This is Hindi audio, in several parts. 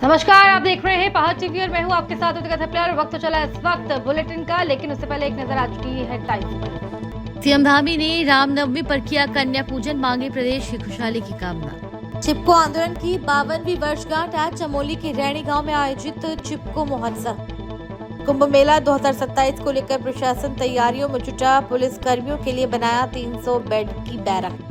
नमस्कार, आप देख रहे हैं पहाड़ टीवी और मैं हूं आपके साथ और वक्त तो चला इस वक्त बुलेटिन का, लेकिन उससे पहले एक नजर आ चुकी है हेडलाइंस पर। सीएम धामी ने रामनवमी पर किया कन्या पूजन, मांगी प्रदेश की खुशहाली की कामना। चिपको आंदोलन की 52वीं वर्षगांठ आज चमोली के रैणी गांव में आयोजित चिपको महोत्सव। कुंभ मेला 2027 को लेकर प्रशासन तैयारियों में जुटा, पुलिस कर्मियों के लिए बनाया 300 बेड की बैरक।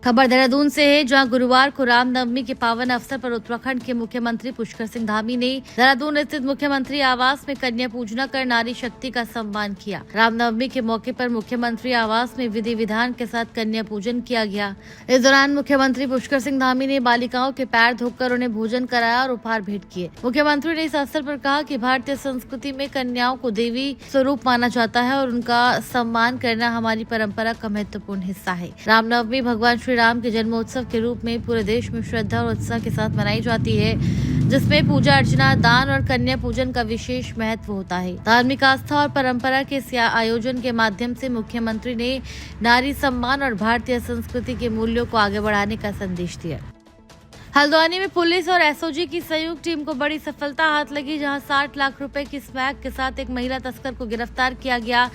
खबर देहरादून से है, जहां गुरुवार को रामनवमी के पावन अवसर पर उत्तराखंड के मुख्यमंत्री पुष्कर सिंह धामी ने देहरादून स्थित मुख्यमंत्री आवास में कन्या पूजना कर नारी शक्ति का सम्मान किया। रामनवमी के मौके पर मुख्यमंत्री आवास में विधि विधान के साथ कन्या पूजन किया गया। इस दौरान मुख्यमंत्री पुष्कर सिंह धामी ने बालिकाओं के पैर धोकर उन्हें भोजन कराया और उपहार भेंट किए। मुख्यमंत्री ने इस अवसर पर कहा कि भारतीय संस्कृति में कन्याओं को देवी स्वरूप माना जाता है और उनका सम्मान करना हमारी परंपरा का महत्वपूर्ण हिस्सा है। रामनवमी भगवान श्री राम के जन्मोत्सव के रूप में पूरे देश में श्रद्धा और उत्साह के साथ मनाई जाती है, जिसमें पूजा अर्चना, दान और कन्या पूजन का विशेष महत्व होता है। धार्मिक आस्था और परंपरा के इस आयोजन के माध्यम से मुख्यमंत्री ने नारी सम्मान और भारतीय संस्कृति के मूल्यों को आगे बढ़ाने का संदेश दिया। हल्द्वानी में पुलिस और एसओजी की संयुक्त टीम को बड़ी सफलता हाथ लगी, जहां 60 लाख रुपए की स्मैक के साथ एक महिला तस्कर को गिरफ्तार किया गया।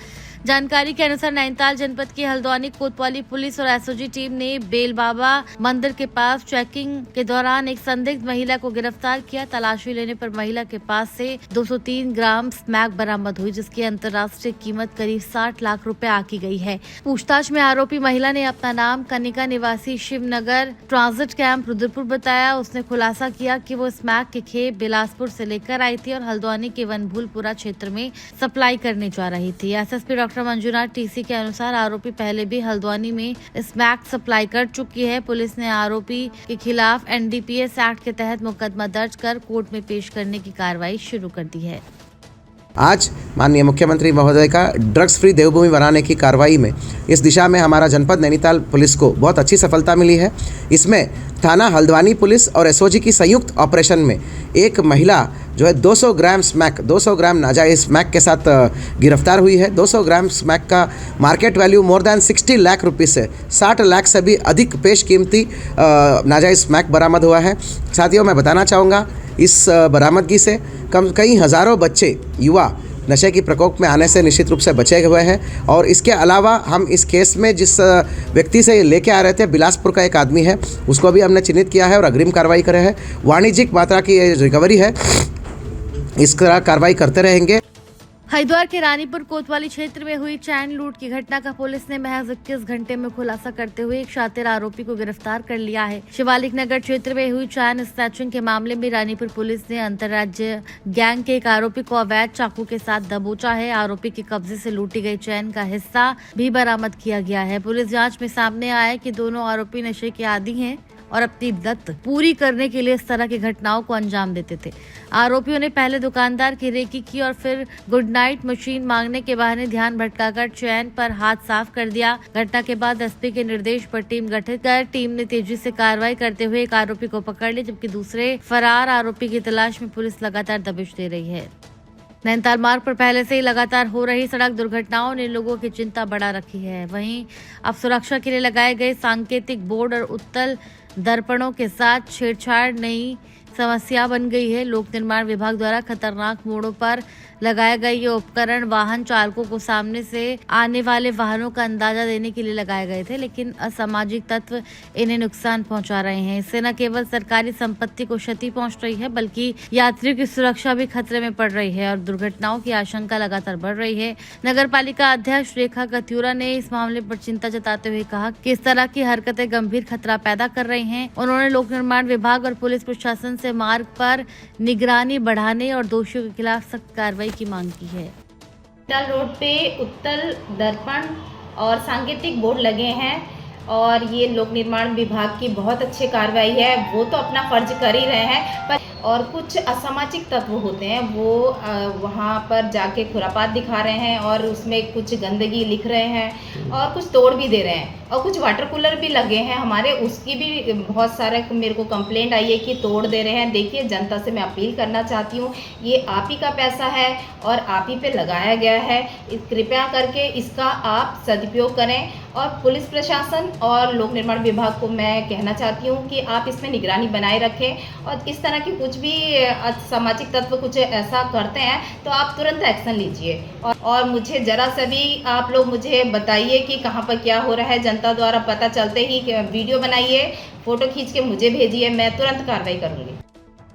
जानकारी के अनुसार नैनीताल जनपद की हल्द्वानी कोतवाली पुलिस और एसओजी टीम ने बेल बाबा मंदिर के पास चेकिंग के दौरान एक संदिग्ध महिला को गिरफ्तार किया। तलाशी लेने पर महिला के पास से 203 ग्राम स्मैक बरामद हुई, जिसकी अंतर्राष्ट्रीय कीमत करीब 60 लाख रुपए आकी गई है। पूछताछ में आरोपी महिला ने अपना नाम कनिका निवासी शिवनगर ट्रांजिट कैंप रुद्रपुर बताया। उसने खुलासा किया कि वो स्मैक के खेप बिलासपुर से लेकर आई थी और हल्द्वानी के वनभूलपुरा क्षेत्र में सप्लाई करने जा रही थी। एसएसपी डॉक्टर मंजुनाथ टीसी के अनुसार आरोपी पहले भी हल्द्वानी में स्मैक सप्लाई कर चुकी है। पुलिस ने आरोपी के खिलाफ एनडीपीएस एक्ट के तहत मुकदमा दर्ज कर कोर्ट में पेश करने की कार्रवाई शुरू कर दी है। आज माननीय मुख्यमंत्री महोदय का ड्रग्स फ्री देवभूमि बनाने की कार्रवाई में इस दिशा में हमारा जनपद नैनीताल पुलिस को बहुत अच्छी सफलता मिली है। इसमें थाना हल्द्वानी पुलिस और एसओजी की संयुक्त ऑपरेशन में एक महिला जो है 200 ग्राम स्मैक 200 ग्राम नाजायज स्मैक के साथ गिरफ्तार हुई है। 200 ग्राम स्मैक का market value more than 60 lakh rupees है। 60 लाख से भी अधिक पेश कीमती नाजायज स्मैक बरामद हुआ है। साथियों, मैं बताना चाहूँगा इस बरामदगी से कई हज़ारों बच्चे युवा नशे की प्रकोप में आने से निश्चित रूप से बचे हुए हैं। और इसके अलावा हम इस केस में जिस व्यक्ति से लेके आ रहे थे, बिलासपुर का एक आदमी है, उसको भी हमने चिन्हित किया है और अग्रिम कार्रवाई करे हैं। वाणिज्यिक मात्रा की रिकवरी है, इस तरह कार्रवाई करते रहेंगे। हरिद्वार के रानीपुर कोतवाली क्षेत्र में हुई चैन लूट की घटना का पुलिस ने महज 21 घंटे में खुलासा करते हुए एक शातिर आरोपी को गिरफ्तार कर लिया है। शिवालिक नगर क्षेत्र में हुई चैन स्नैचिंग के मामले में रानीपुर पुलिस ने अंतर्राज्य गैंग के एक आरोपी को अवैध चाकू के साथ दबोचा है। आरोपी के कब्जे से लूटी गई चैन का हिस्सा भी बरामद किया गया है। पुलिस जाँच में सामने आया है कि दोनों आरोपी नशे के आदी हैं और अपनी लत पूरी करने के लिए इस तरह की घटनाओं को अंजाम देते थे। आरोपियों ने पहले दुकानदार की रेकी की और फिर गुड नाइट मशीन मांगने के बहाने ध्यान भटकाकर चैन पर हाथ साफ कर दिया। घटना के बाद एसपी के निर्देश पर टीम गठित कर टीम ने तेजी से कार्रवाई करते हुए एक आरोपी को पकड़ लिया, जबकि दूसरे फरार आरोपी की तलाश में पुलिस लगातार दबिश दे रही है। नैनीताल मार्ग पर पहले से ही लगातार हो रही सड़क दुर्घटनाओं ने लोगों की चिंता बढ़ा रखी है। वहीं अब सुरक्षा के लिए लगाए गए सांकेतिक बोर्ड और उत्तल दर्पणों के साथ छेड़छाड़ नई समस्या बन गई है। लोक निर्माण विभाग द्वारा खतरनाक मोड़ों पर लगाए गए ये उपकरण वाहन चालकों को सामने से आने वाले वाहनों का अंदाजा देने के लिए लगाए गए थे, लेकिन असामाजिक तत्व इन्हें नुकसान पहुंचा रहे हैं। इससे न केवल सरकारी संपत्ति को क्षति पहुंच रही है, बल्कि यात्रियों की सुरक्षा भी खतरे में पड़ रही है और दुर्घटनाओं की आशंका लगातार बढ़ रही है। नगर पालिका अध्यक्ष रेखा कत्यूरा ने इस मामले पर चिंता जताते हुए कहा कि इस तरह की हरकतें गंभीर खतरा पैदा कर रही हैं। उन्होंने लोक निर्माण विभाग और पुलिस प्रशासन से मार्ग पर निगरानी बढ़ाने और दोषियों के खिलाफ सख्त कार्रवाई की मांग की है। नैनीताल रोड पे उत्तल दर्पण और सांकेतिक बोर्ड लगे हैं और ये लोक निर्माण विभाग की बहुत अच्छी कार्रवाई है। वो तो अपना फर्ज कर ही रहे हैं, पर और कुछ असामाजिक तत्व होते हैं, वो वहाँ पर जाके खुरापात दिखा रहे हैं और उसमें कुछ गंदगी लिख रहे हैं और कुछ तोड़ भी दे रहे हैं। और कुछ वाटर कूलर भी लगे हैं हमारे, उसकी भी बहुत सारे मेरे को कंप्लेंट आई है कि तोड़ दे रहे हैं। देखिए, जनता से मैं अपील करना चाहती हूँ, ये आप ही का पैसा है और आप ही पे लगाया गया है, कृपया करके इसका आप सदुपयोग करें। और पुलिस प्रशासन और लोक निर्माण विभाग को मैं कहना चाहती हूँ कि आप इसमें निगरानी बनाए रखें और इस तरह की कुछ भी सामाजिक तत्व कुछ ऐसा करते हैं तो आप तुरंत एक्शन लीजिए। और मुझे ज़रा सा भी आप लोग मुझे बताइए कि कहाँ पर क्या हो रहा है, जनता द्वारा पता चलते ही वीडियो बनाइए, फ़ोटो खींच के मुझे भेजिए, मैं तुरंत कार्रवाई करूँगी।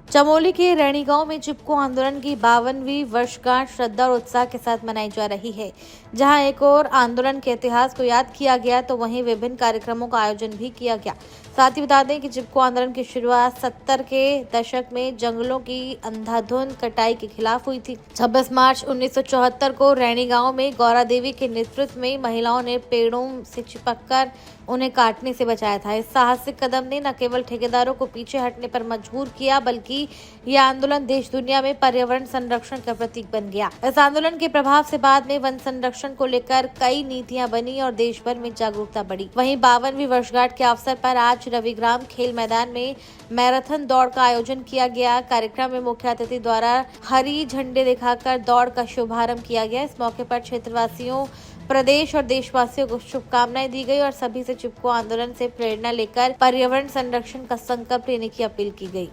चमोली के रैणी गांव में चिपको आंदोलन की 52वीं वर्षगांठ श्रद्धा और उत्साह के साथ मनाई जा रही है। जहां एक और आंदोलन के इतिहास को याद किया गया तो वहीं विभिन्न कार्यक्रमों का आयोजन भी किया गया। साथ ही बता दें कि चिपको आंदोलन की शुरुआत 70 के दशक में जंगलों की अंधाधुंध कटाई के खिलाफ हुई थी। 26 मार्च 1974 को रैणी गांव में गौरा देवी के नेतृत्व में महिलाओं ने पेड़ों से चिपककर उन्हें काटने से बचाया था। इस साहसिक कदम ने न केवल ठेकेदारों को पीछे हटने पर मजबूर किया, बल्कि यह आंदोलन देश दुनिया में पर्यावरण संरक्षण का प्रतीक बन गया। इस आंदोलन के प्रभाव से बाद में वन संरक्षण को लेकर कई नीतियां बनी और देश भर में जागरूकता बढ़ी। वहीं 52वीं वर्षगांठ के अवसर पर आज रविग्राम खेल मैदान में मैराथन दौड़ का आयोजन किया गया। कार्यक्रम में मुख्य अतिथि द्वारा हरी झंडे दिखाकर दौड़ का शुभारंभ किया गया। इस मौके पर क्षेत्रवासियों, प्रदेश और देशवासियों को शुभकामनाएं दी गई और सभी से चिपको आंदोलन से प्रेरणा लेकर पर्यावरण संरक्षण का संकल्प लेने की अपील की गई।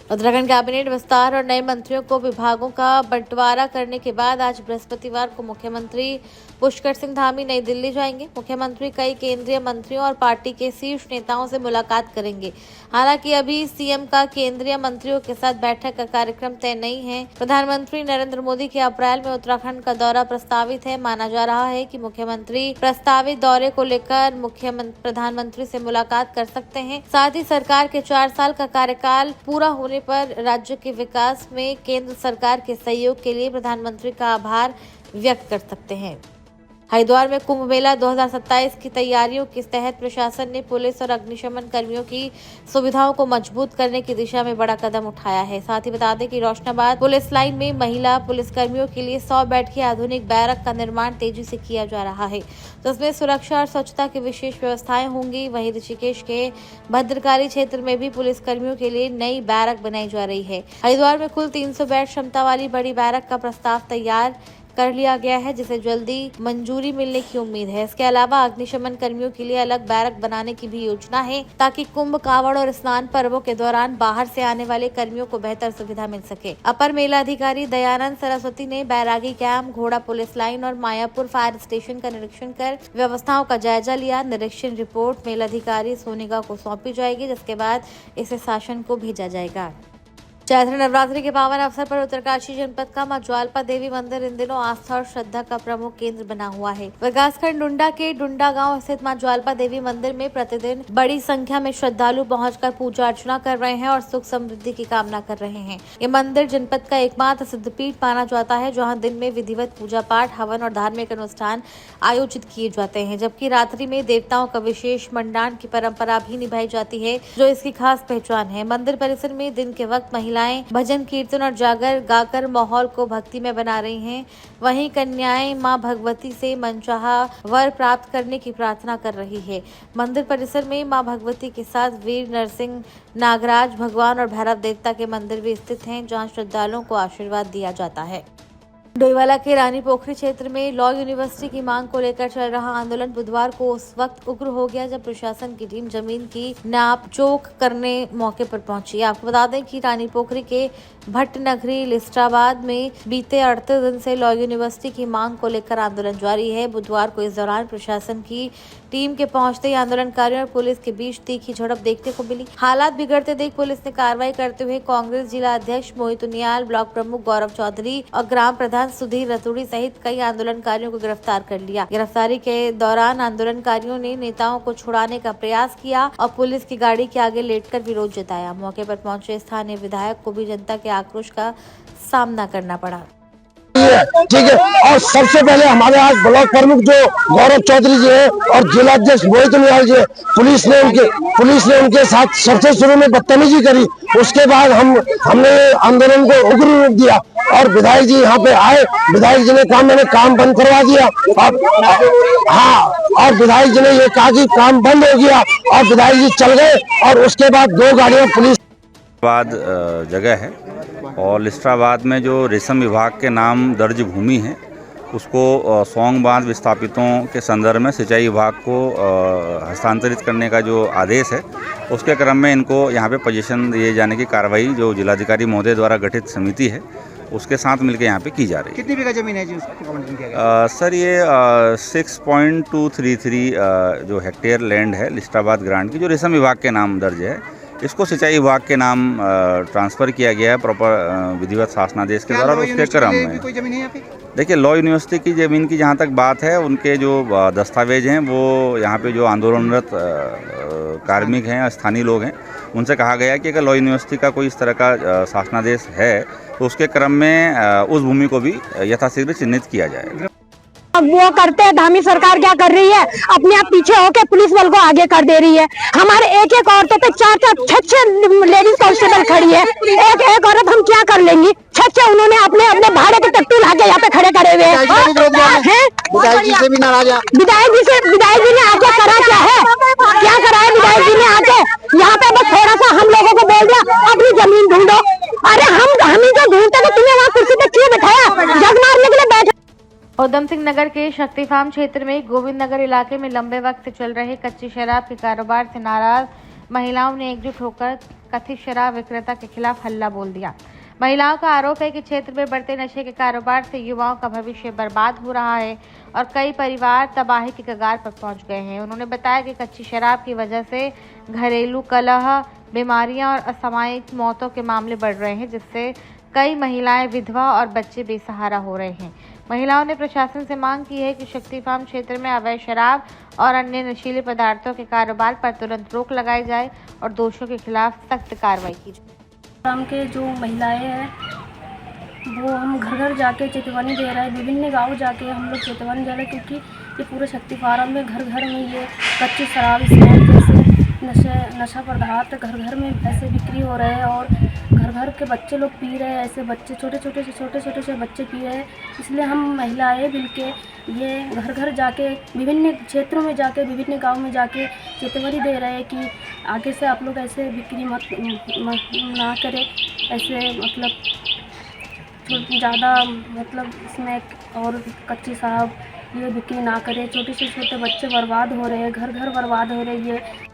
उत्तराखंड कैबिनेट विस्तार और नए मंत्रियों को विभागों का बंटवारा करने के बाद आज बृहस्पतिवार को मुख्यमंत्री पुष्कर सिंह धामी नई दिल्ली जाएंगे। मुख्यमंत्री कई केंद्रीय मंत्रियों और पार्टी के शीर्ष नेताओं से मुलाकात करेंगे। हालांकि अभी सीएम का केंद्रीय मंत्रियों के साथ बैठक का कार्यक्रम तय नहीं है। प्रधानमंत्री नरेंद्र मोदी के अप्रैल में उत्तराखंड का दौरा प्रस्तावित है। माना जा रहा है कि मुख्यमंत्री प्रस्तावित दौरे को लेकर प्रधानमंत्री से मुलाकात कर सकते हैं। साथ ही सरकार के 4 साल का कार्यकाल पूरा होने पर राज्य के विकास में केंद्र सरकार के सहयोग के लिए प्रधानमंत्री का आभार व्यक्त कर सकते हैं। हरिद्वार में कुंभ मेला 2027 की तैयारियों के तहत प्रशासन ने पुलिस और अग्निशमन कर्मियों की सुविधाओं को मजबूत करने की दिशा में बड़ा कदम उठाया है। साथ ही बता दें कि रोशनाबाद पुलिस लाइन में महिला पुलिसकर्मियों के लिए 100 बेड की आधुनिक बैरक का निर्माण तेजी से किया जा रहा है, तो इसमें सुरक्षा और स्वच्छता की विशेष व्यवस्थाएं होंगी। वहीं ऋषिकेश के भद्रकाली क्षेत्र में भी पुलिसकर्मियों के लिए नई बैरक बनाई जा रही है। हरिद्वार में कुल 300 बेड क्षमता वाली बड़ी बैरक का प्रस्ताव तैयार कर लिया गया है, जिसे जल्दी मंजूरी मिलने की उम्मीद है। इसके अलावा अग्निशमन कर्मियों के लिए अलग बैरक बनाने की भी योजना है, ताकि कुंभ, कावड़ और स्नान पर्वों के दौरान बाहर से आने वाले कर्मियों को बेहतर सुविधा मिल सके। अपर मेला अधिकारी दयानंद सरस्वती ने बैरागी कैंप, घोड़ा पुलिस लाइन और मायापुर फायर स्टेशन का निरीक्षण कर व्यवस्थाओं का जायजा लिया। निरीक्षण रिपोर्ट मेलाधिकारी सोनिका को सौंपी जाएगी, जिसके बाद इसे शासन को भेजा जाएगा। चैत्र नवरात्रि के पावन अवसर पर उत्तरकाशी जनपद का मां ज्वालपा देवी मंदिर इन दिनों आस्था और श्रद्धा का प्रमुख केंद्र बना हुआ है। विकासखंड डुंडा के डुंडा गांव स्थित मां ज्वालपा देवी मंदिर में प्रतिदिन बड़ी संख्या में श्रद्धालु पहुंचकर पूजा अर्चना कर रहे हैं और सुख समृद्धि की कामना कर रहे हैं। ये मंदिर जनपद का एकमात्र सिद्धपीठ माना जाता है, जहाँ दिन में विधिवत पूजा पाठ, हवन और धार्मिक अनुष्ठान आयोजित किए जाते हैं, जबकि रात्रि में देवताओं का विशेष मंडान की परंपरा भी निभाई जाती है, जो इसकी खास पहचान है। मंदिर परिसर में दिन के वक्त महिलाएं भजन, कीर्तन और जागर गाकर माहौल को भक्ति में बना रही हैं। वहीं कन्याएं मां भगवती से मनचाहा वर प्राप्त करने की प्रार्थना कर रही है। मंदिर परिसर में मां भगवती के साथ वीर नरसिंह, नागराज भगवान और भैरव देवता के मंदिर भी स्थित हैं, जहां श्रद्धालुओं को आशीर्वाद दिया जाता है। डोईवाला के रानी पोखरी क्षेत्र में लॉ यूनिवर्सिटी की मांग को लेकर चल रहा आंदोलन बुधवार को उस वक्त उग्र हो गया जब प्रशासन की टीम जमीन की नाप जोख करने मौके पर पहुंची। आपको बता दें कि रानी पोखरी के भट्टनगरी लिस्टाबाद में बीते 38 दिन से लॉ यूनिवर्सिटी की मांग को लेकर आंदोलन जारी है। बुधवार को इस दौरान प्रशासन की टीम के पहुंचते ही आंदोलनकारियों और पुलिस के बीच तीखी झड़प देखने को मिली। हालात बिगड़ते देख पुलिस ने कार्रवाई करते हुए कांग्रेस जिला अध्यक्ष मोहित उनियाल, ब्लॉक प्रमुख गौरव चौधरी और ग्राम प्रधान सुधीर रतूड़ी सहित कई आंदोलनकारियों को गिरफ्तार कर लिया। गिरफ्तारी के दौरान आंदोलनकारियों ने नेताओं को छुड़ाने का प्रयास किया और पुलिस की गाड़ी के आगे लेटकर विरोध जताया। मौके पर पहुंचे स्थानीय विधायक को भी जनता के आक्रोश का सामना करना पड़ा। ठीक है। और सबसे पहले हमारे आज ब्लॉक प्रमुख जो गौरव चौधरी जी है और जिला अध्यक्ष मोहित निहाल जी, पुलिस ने उनके साथ सबसे शुरू में बदतमीजी करी। उसके बाद हमने आंदोलन को उग्र रूप दिया और विधायक जी यहाँ पे आए। विधायक जी ने कहा मैंने काम बंद करवा दिया। और विधायक जी ने ये कहा कि काम बंद हो गया और विधायक जी चल गए। और उसके बाद 2 गाड़ियां पुलिस जगह है और लिस्टाबाद में जो रेशम विभाग के नाम दर्ज भूमि है उसको सौंग बांध विस्थापितों के संदर्भ में सिंचाई विभाग को हस्तांतरित करने का जो आदेश है उसके क्रम में इनको यहाँ पे पोजीशन दिए जाने की कार्रवाई जो जिलाधिकारी महोदय द्वारा गठित समिति है उसके साथ मिलकर यहाँ पे की जा रही है। कितनी बीघा जमीन है जी उसको आवंटन किया गया? सर ये 6.233 जो हेक्टेयर लैंड है लिस्टाबाद ग्रांट की जो रेशम विभाग के नाम दर्ज है इसको सिंचाई विभाग के नाम ट्रांसफ़र किया गया है प्रॉपर विधिवत शासनादेश के द्वारा। उसके क्रम में कोई जमीन है यहाँ पे? देखिए लॉ यूनिवर्सिटी की ज़मीन की जहाँ तक बात है उनके जो दस्तावेज हैं वो यहाँ पे जो आंदोलनरत कार्मिक हैं स्थानीय लोग हैं उनसे कहा गया कि अगर लॉ यूनिवर्सिटी का कोई इस तरह का शासनादेश है तो उसके क्रम में उस भूमि को भी यथाशीघ्र चिन्हित किया जाएगा। अब वो करते हैं, धामी सरकार क्या कर रही है, अपने आप पीछे होकर पुलिस बल को आगे कर दे रही है। हमारे एक औरतों पे 4-4, 6-6 लेडीज कांस्टेबल खड़ी है। एक औरत हम क्या कर लेंगी? 6-6 उन्होंने अपने भाड़े के टट्टू लाके यहाँ पे खड़े करे हुए हैं। विधायक जी से भी नाराज है। विधायक जी ने आके करा क्या है? क्या करा है विधायक जी ने आके? यहाँ पे बस थोड़ा सा हम लोगों को बोल दिया अपनी जमीन ढूंढो। अरे हम ही जो ढूंढते तो तुम्हें वहाँ कुर्सी पे क्यों बिठाया? जग मारने के लिए बैठे। उधम सिंह नगर के शक्ति फार्म क्षेत्र में गोविंद नगर इलाके में लंबे वक्त से चल रहे कच्ची शराब के कारोबार से नाराज महिलाओं ने एकजुट होकर कथित शराब विक्रेता के खिलाफ हल्ला बोल दिया। महिलाओं का आरोप है कि क्षेत्र में बढ़ते नशे के कारोबार से युवाओं का भविष्य बर्बाद हो रहा है और कई परिवार तबाही के कगार पर पहुंच गए हैं। उन्होंने बताया कि कच्ची शराब की वजह से घरेलू कलह, बीमारियां और असामयिक मौतों के मामले बढ़ रहे हैं, जिससे कई महिलाएं विधवा और बच्चे बेसहारा हो रहे हैं। महिलाओं ने प्रशासन से मांग की है कि शक्ति फार्म क्षेत्र में अवैध शराब और अन्य नशीले पदार्थों के कारोबार पर तुरंत रोक लगाई जाए और दोषियों के खिलाफ सख्त कार्रवाई की जाए। फार्म के जो महिलाएं हैं वो हम घर घर जाके चेतावनी दे रहे हैं, विभिन्न गांव जाके हम लोग चेतावनी दे रहे हैं, क्योंकि ये पूरे शक्ति फार्म में घर घर में ये कच्ची शराब स्मैक जैसे नशा पदार्थ घर घर में ऐसे बिक्री हो रहे हैं और घर घर के बच्चे लोग पी रहे हैं। ऐसे बच्चे छोटे छोटे से बच्चे पी रहे हैं। इसलिए हम महिलाएं मिलके ये घर घर जाके विभिन्न क्षेत्रों में जाके विभिन्न गांव में जाके चेतावनी दे रहे हैं कि आगे से आप लोग ऐसे बिक्री मत ना करें। ऐसे मतलब ज़्यादा मतलब स्मैक और कच्ची शराब ये बिक्री ना करें। छोटे से छोटे बच्चे बर्बाद हो रहे हैं, घर घर बर्बाद हो रही है।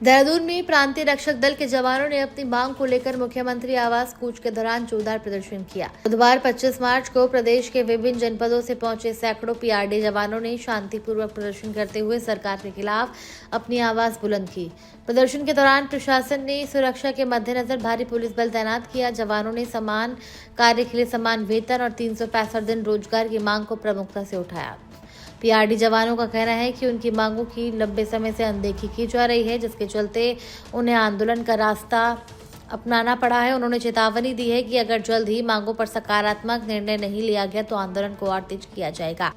देहरादून में प्रांतीय रक्षक दल के जवानों ने अपनी मांग को लेकर मुख्यमंत्री आवास कूच के दौरान जोरदार प्रदर्शन किया। बुधवार 25 मार्च को प्रदेश के विभिन्न जनपदों से पहुंचे सैकड़ों पीआरडी जवानों ने शांतिपूर्वक प्रदर्शन करते हुए सरकार के खिलाफ अपनी आवाज बुलंद की। प्रदर्शन के दौरान प्रशासन ने सुरक्षा के मद्देनजर भारी पुलिस बल तैनात किया। जवानों ने समान कार्य के लिए समान वेतन और 365 दिन रोजगार की मांग को प्रमुखता से उठाया। पीआरडी जवानों का कहना है कि उनकी मांगों की लंबे समय से अनदेखी की जा रही है, जिसके चलते उन्हें आंदोलन का रास्ता अपनाना पड़ा है। उन्होंने चेतावनी दी है कि अगर जल्द ही मांगों पर सकारात्मक निर्णय नहीं लिया गया तो आंदोलन को और तेज किया जाएगा।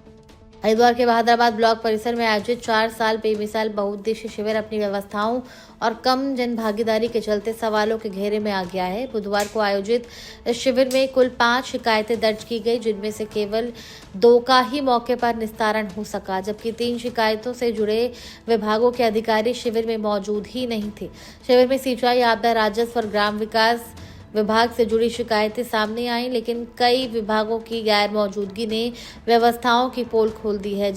हरिद्वार के बहादुराबाद ब्लॉक परिसर में आयोजित 4 साल बेमिसाल बहुउद्देशीय शिविर अपनी व्यवस्थाओं और कम जन भागीदारी के चलते सवालों के घेरे में आ गया है। बुधवार को आयोजित इस शिविर में कुल 5 शिकायतें दर्ज की गई, जिनमें से केवल 2 का ही मौके पर निस्तारण हो सका, जबकि 3 शिकायतों से जुड़े विभागों के अधिकारी शिविर में मौजूद ही नहीं थे। शिविर में सिंचाई, आपदा राजस्व और ग्राम विकास विभाग से जुड़ी शिकायतें सामने आई, लेकिन कई विभागों की गैर मौजूदगी ने व्यवस्थाओं की पोल खोल दी है।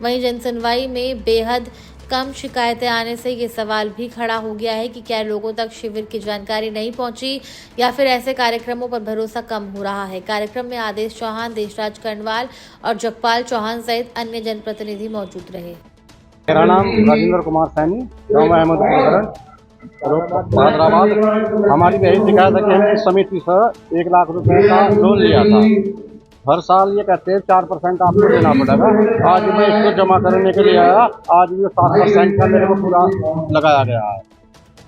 वहीं जन सुनवाई में बेहद कम शिकायतें आने से ये सवाल भी खड़ा हो गया है कि क्या लोगों तक शिविर की जानकारी नहीं पहुंची या फिर ऐसे कार्यक्रमों पर भरोसा कम हो रहा है। कार्यक्रम में आदेश चौहान, देशराज कर्णवाल और जगपाल चौहान सहित अन्य जनप्रतिनिधि मौजूद रहे। मेरा नाम राजेंद्र कुमार सैनी, गाँव अहमदपुर बहादुराबाद। हमारी यही शिकायत है कि हमने इस समिति से 1 लाख रुपए का लोन लिया था। हर साल ये कहते हैं 4% आपको देना पड़ेगा। आज मैं इसको जमा करने के लिए आया, आज ये 7% का मेरे को पूरा लगाया गया है।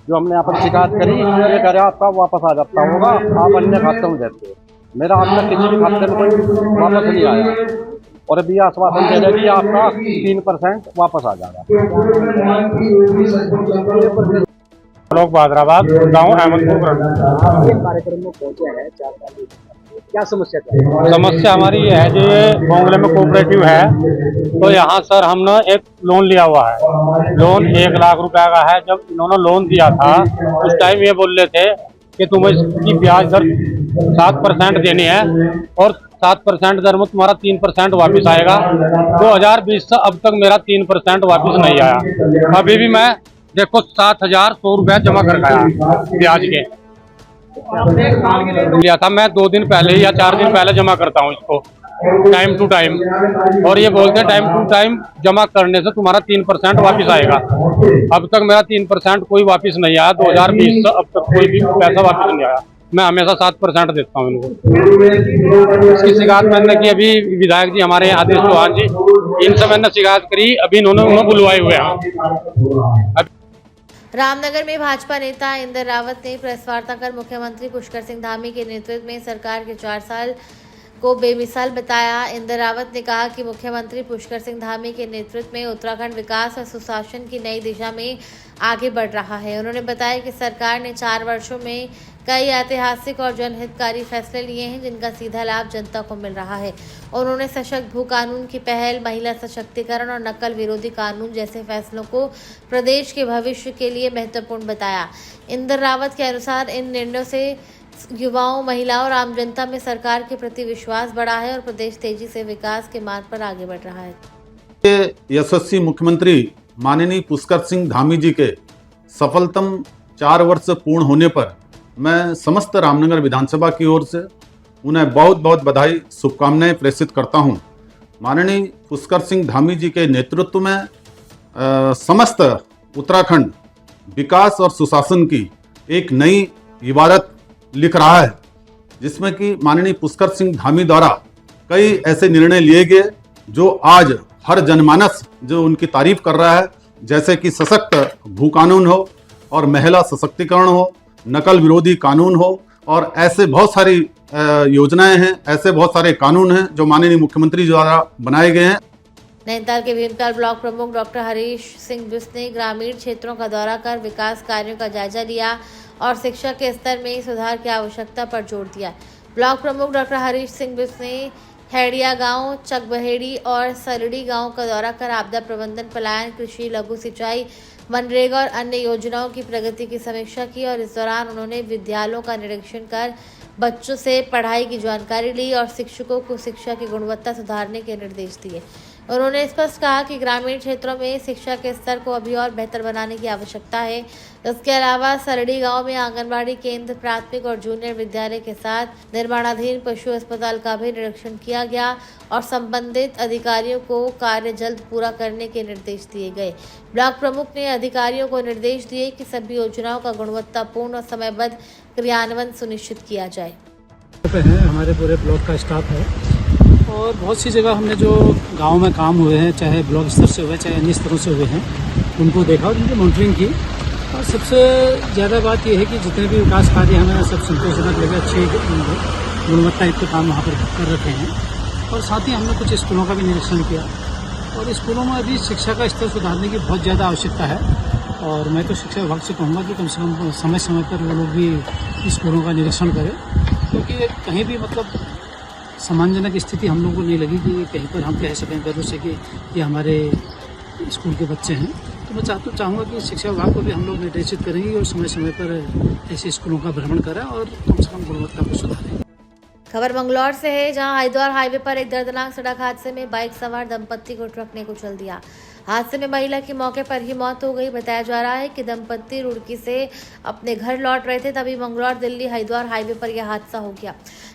जो हमने यहाँ पर शिकायत करी ये कह रहे आपका वापस आ जाता होगा, आप अन्य खातों में देते हो। मेरा आज तक किसी भी खाते में कोई वापस नहीं आया, और अभी आश्वासन दे रहे कि आपका 3% वापस आ जाएगा। लोग बादराबाद गाँव अहमदपुर कार्यक्रम में पहुंचे हैं 4 साल क्या समस्या क्या है? समस्या हमारी ये है जो ये बोंगले में कोऑपरेटिव है, तो यहाँ सर हमने एक लोन लिया हुआ है। लोन 1 लाख रुपए का है। जब इन्होंने लोन दिया था उस टाइम ये बोल रहे थे कि तुम्हें इसकी ब्याज दर 7% देनी है और 7% दर में तुम्हारा 3% वापस आएगा। 2020 से अब तक मेरा 3% वापस नहीं आया। अभी भी मैं देखो 7,100 रुपया जमा कर आया ब्याज के। लिया था मैं 2 दिन पहले या 4 दिन पहले जमा करता हूँ इसको टाइम टू टाइम, और ये बोलते हैं टाइम टू टाइम जमा करने से तुम्हारा 3% वापस आएगा। अब तक मेरा 3% कोई वापस नहीं आया। 2020 से अब तक कोई भी पैसा वापस नहीं आया। मैं हमेशा 7% देता हूँ इनको। इसकी शिकायत मैंने की, अभी विधायक जी हमारे आदेश चौहान जी, इनसे मैंने शिकायत करी, अभी इन्होंने बुलवाए हुए हैं। रामनगर में भाजपा नेता इंदर रावत ने प्रेस वार्ता कर मुख्यमंत्री पुष्कर सिंह धामी के नेतृत्व में सरकार के 4 साल को बेमिसाल बताया। इंदर रावत ने कहा कि मुख्यमंत्री पुष्कर सिंह धामी के नेतृत्व में उत्तराखंड विकास और सुशासन की नई दिशा में आगे बढ़ रहा है। उन्होंने बताया कि सरकार ने 4 वर्षों में कई ऐतिहासिक और जनहितकारी फैसले लिए हैं जिनका सीधा लाभ जनता को मिल रहा है। उन्होंने सशक्त भू कानून की पहल, महिला सशक्तिकरण और नकल विरोधी कानून जैसे फैसलों को प्रदेश के भविष्य के लिए महत्वपूर्ण बताया। इंदर रावत के अनुसार इन निर्णयों से युवाओं, महिलाओं और आम जनता में सरकार के प्रति विश्वास बढ़ा है और प्रदेश तेजी से विकास के मार्ग पर आगे बढ़ रहा है। यशस्वी मुख्यमंत्री माननीय पुष्कर सिंह धामी जी के सफलतम 4 वर्ष पूर्ण होने पर मैं समस्त रामनगर विधानसभा की ओर से उन्हें बहुत बहुत बधाई, शुभकामनाएं प्रेषित करता हूं। माननीय पुष्कर सिंह धामी जी के नेतृत्व में समस्त उत्तराखंड विकास और सुशासन की एक नई इबारत लिख रहा है, जिसमें कि माननीय पुष्कर सिंह धामी द्वारा कई ऐसे निर्णय लिए गए जो आज हर जनमानस जो उनकी तारीफ कर रहा है, जैसे कि सशक्त भू कानून हो और महिला सशक्तिकरण हो, नकल विरोधी कानून हो, और ऐसे बहुत सारी योजनाएं हैं, ऐसे बहुत सारे कानून हैं जो माननीय मुख्यमंत्री द्वारा बनाए गए हैं। नैनीताल के भीमताल ब्लॉक प्रमुख डॉक्टर हरीश सिंह बिष्ट ने ग्रामीण क्षेत्रों का दौरा कर विकास कार्यों का जायजा लिया और शिक्षा के स्तर में सुधार की आवश्यकता पर जोर दिया। ब्लॉक प्रमुख डॉक्टर हरीश सिंह बिष्ट ने हेड़िया गांव, चकबहेड़ी और सरड़ी गांव का दौरा कर आपदा प्रबंधन, पलायन, कृषि, लघु सिंचाई, मनरेगा और अन्य योजनाओं की प्रगति की समीक्षा की और इस दौरान उन्होंने विद्यालयों का निरीक्षण कर बच्चों से पढ़ाई की जानकारी ली और शिक्षकों को शिक्षा की गुणवत्ता सुधारने के निर्देश दिए। उन्होंने स्पष्ट कहा कि ग्रामीण क्षेत्रों में शिक्षा के स्तर को अभी और बेहतर बनाने की आवश्यकता है। इसके अलावा सरड़ी गांव में आंगनबाड़ी केंद्र, प्राथमिक और जूनियर विद्यालय के साथ निर्माणाधीन पशु अस्पताल का भी निरीक्षण किया गया और संबंधित अधिकारियों को कार्य जल्द पूरा करने के निर्देश दिए गए। ब्लॉक प्रमुख ने अधिकारियों को निर्देश दिए कि सभी योजनाओं का गुणवत्तापूर्ण और समयबद्ध क्रियान्वयन सुनिश्चित किया जाए। हमारे पूरे ब्लॉक का स्टाफ है और बहुत सी जगह हमने जो गांव में काम हुए हैं, चाहे ब्लॉक स्तर से हुए चाहे अन्य स्तरों से हुए हैं, उनको देखा और उनकी मॉनिटरिंग की। और सबसे ज़्यादा बात यह है कि जितने भी विकास कार्य हमें सब संतोषजनक लगे, अच्छी गुणवत्ता युक्त काम वहाँ पर कर रखे हैं। और साथ ही हमने कुछ स्कूलों का भी निरीक्षण किया और स्कूलों में अभी शिक्षा का स्तर सुधारने की बहुत ज़्यादा आवश्यकता है। और मैं तो शिक्षा विभाग से कहूँगा कि कम से कम समय समय पर वो लोग भी स्कूलों का निरीक्षण करें, क्योंकि कहीं भी मतलब सम्मानजनक स्थिति हम लोगों को नहीं लगी कि कहीं पर हम कह सकें गर्व से कि ये हमारे स्कूल के बच्चे हैं। तो मैं चाहूँगा कि शिक्षा विभाग को भी हम लोग निर्देशित करेंगे और समय समय पर ऐसे स्कूलों का भ्रमण करें और कम से कम गुणवत्ता को सुधारें। खबर मंगलौर से है, जहां हरिद्वार हाईवे पर एक दर्दनाक सड़क हादसे में बाइक सवार दंपत्ति को ट्रक ने कुचल दिया। हादसे में महिला की मौके पर ही मौत हो गई। बताया जा रहा है कि दंपत्ति रुड़की से अपने घर लौट रहे थे, तभी मंगलौर दिल्ली हरिद्वार हाईवे पर यह हादसा हो गया।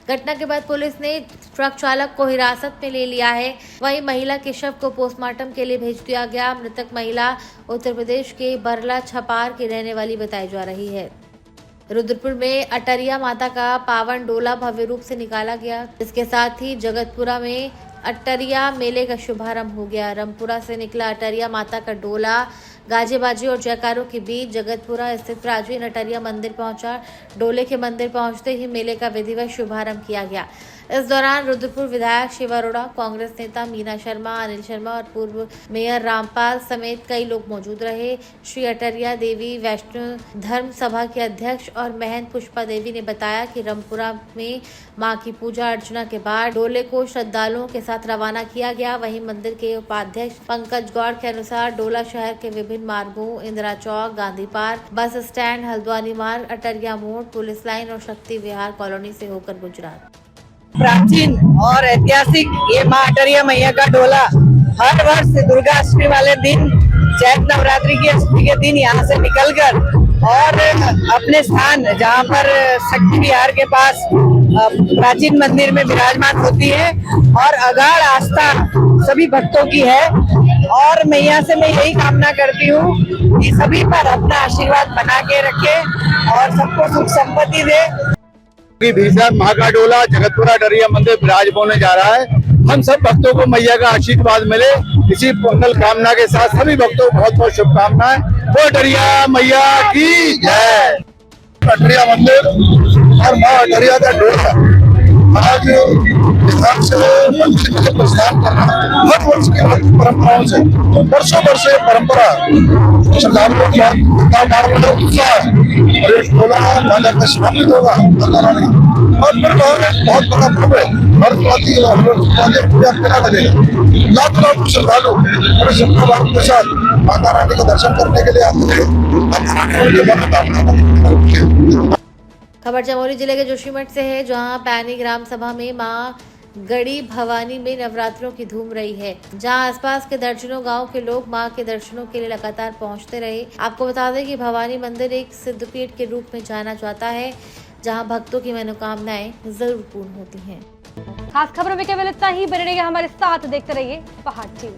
घटना के बाद पुलिस ने ट्रक चालक को हिरासत में ले लिया है। वहीं महिला के शव को पोस्टमार्टम के लिए भेज दिया गया। मृतक महिला उत्तर प्रदेश के बरला छपार की रहने वाली बताई जा रही है। रुद्रपुर में अटरिया माता का पावन डोला भव्य रूप से निकाला गया। इसके साथ ही जगतपुरा में अटरिया मेले का शुभारंभ हो गया। रामपुरा से निकला अटरिया माता का डोला गाजेबाजी और जयकारों के बीच जगतपुरा स्थित प्राचीन अटरिया मंदिर पहुंचा। डोले के मंदिर पहुंचते ही मेले का विधिवत शुभारंभ किया गया। इस दौरान रुद्रपुर विधायक शिव अरोड़ा, कांग्रेस नेता मीना शर्मा, अनिल शर्मा और पूर्व मेयर रामपाल समेत कई लोग मौजूद रहे। श्री अटरिया देवी वैष्णो धर्म सभा के अध्यक्ष और महंत पुष्पा देवी ने बताया कि रामपुरा में मां की पूजा अर्चना के बाद डोले को श्रद्धालुओं के साथ रवाना किया गया। वहीं मंदिर के उपाध्यक्ष पंकज गौड़ के अनुसार डोला शहर के विभिन्न मार्गों Indira Chowk, Gandhi park, bus stand, Haldwani Marg, Atariya मोड़, पुलिस लाइन और शक्ति विहार कॉलोनी से होकर गुजरा। प्राचीन और ऐतिहासिक ये माँ अटरिया मैया का डोला हर वर्ष दुर्गा अष्टमी वाले दिन, चैत नवरात्रि की अष्टमी के दिन यहाँ से निकलकर और अपने स्थान जहाँ पर शक्ति विहार के पास प्राचीन मंदिर में विराजमान होती है और अगाध आस्था सभी भक्तों की है। और मैया से मैं यही कामना करती हूँ कि सभी पर अपना आशीर्वाद बना के रखे और सबको सुख संपत्ति दे। भीषण माँ का डोला जगतपुरा अटरिया मंदिर विराज होने जा रहा है। हम सब भक्तों को मैया का आशीर्वाद मिले, इसी मंगल कामना के साथ सभी भक्तों को बहुत बहुत शुभकामनाएं। वो अटरिया मैया की जय। अटरिया मंदिर और माँ अटरिया का डोला आज हिसाब से मंदिर में प्रस्थान करना हर वर्ष की परंपराओं से वर्षों वर्ष परंपरा श्रद्धालुओं की उत्साह और एक डोला माता का स्थापित होगा और फिर बहुत बड़ा पर्व है। हर पूजा करना लगेगा। लाखों श्रद्धालु बड़े शुक्रवार के साथ माता रानी का दर्शन करने के लिए आते हैं। खबर चमोली जिले के जोशीमठ से है, जहां पैनी ग्राम सभा में मां गड़ी भवानी में नवरात्रों की धूम रही है, जहां आसपास के दर्जनों गांव के लोग मां के दर्शनों के लिए लगातार पहुंचते रहे। आपको बता दें कि भवानी मंदिर एक सिद्धपीठ के रूप में जाना जाता है, जहां भक्तों की मनोकामनाएं जरूर पूर्ण होती हैं। खास खबरों में केवल इतना ही। बने रहिए हमारे साथ, देखते रहिए पहाड़ टीवी।